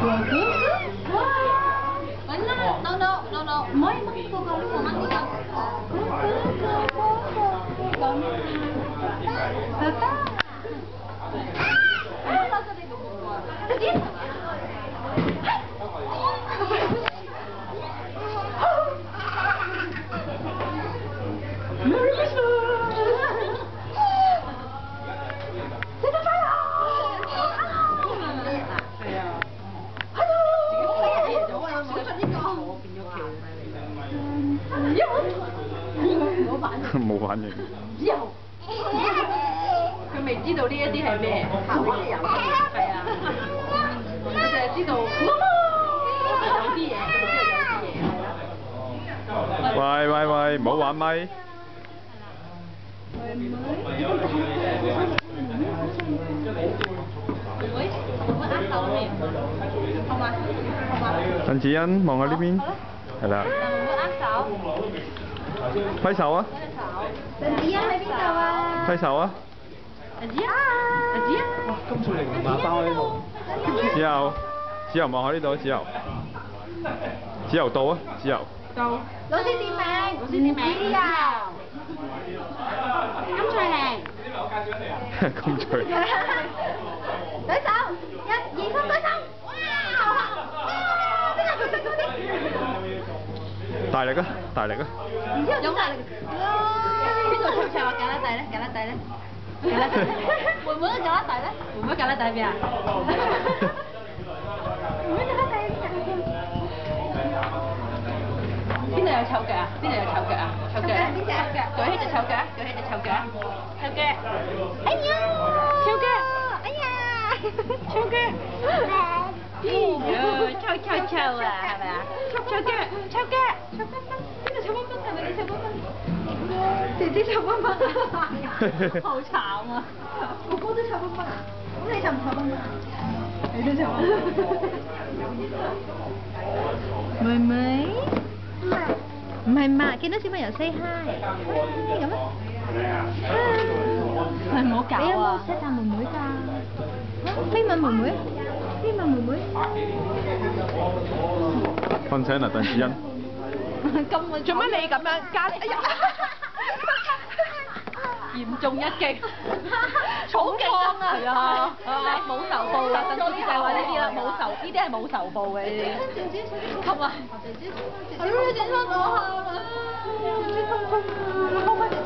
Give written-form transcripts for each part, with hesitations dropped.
No. Mới mất cô con luôn mà ăn冇反應。佢未知道呢一啲係咩？係啊，佢就係知道有啲嘢，喂，唔好玩咪。陳子欣望下呢邊，係啦。揮手啊！陳子欣喺邊度啊？揮手啊！阿子啊！哇，金翠玲麻包喺度。子柔望下呢度，子柔到啊！子柔。到。老師點名？子柔。金翠玲。金翠。舉手，1、2、3，舉手。大力啊！大力啊！然之後有壓力。邊個唱話夾甩底咧？妹妹都夾甩底咧？妹妹夾甩底邊啊？妹妹夾甩底邊？邊度有臭腳啊？臭腳？邊隻？舉起隻臭腳，臭腳。哎呀！臭腳！臭啊，係咪啊？臭腳！邊度臭崩崩？係咪你臭崩崩？姐姐臭崩崩啊！好慘啊！哥哥都臭崩崩啊！咁你臭唔臭崩崩啊？你都臭崩崩。妹妹？唔係嘛？見到小朋友 say hi，咁啊？係唔好搞啊！你有冇錫下妹妹㗎？飛吻妹妹？瞓醒啦，鄧子欣。做乜你咁樣加？哎呀！嚴重一擊，好勁啊！係啊，冇仇報啦，鄧小姐就係話呢啲啦，冇仇，呢啲係冇仇報嘅呢啲。吸啊！係咯，你整親我喊啦！姐姐痛啊！幫姐姐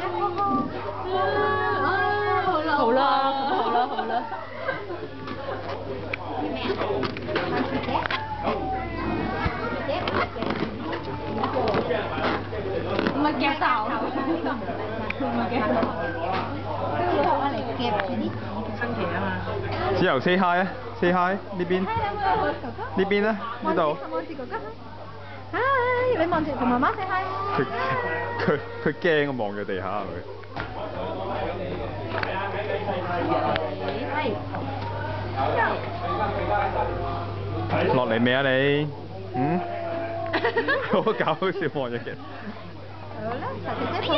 好啦。唔係夾手，嚟夾住啲新奇啊嘛！子柔 say hi 啊 ，say hi 呢邊，呢邊咧，呢度。望住哥哥。嗨，你望住同媽媽 say hi。佢驚啊，望住地下佢。落嚟未啊你？好搞笑望住嘅。好啦，小姐姐。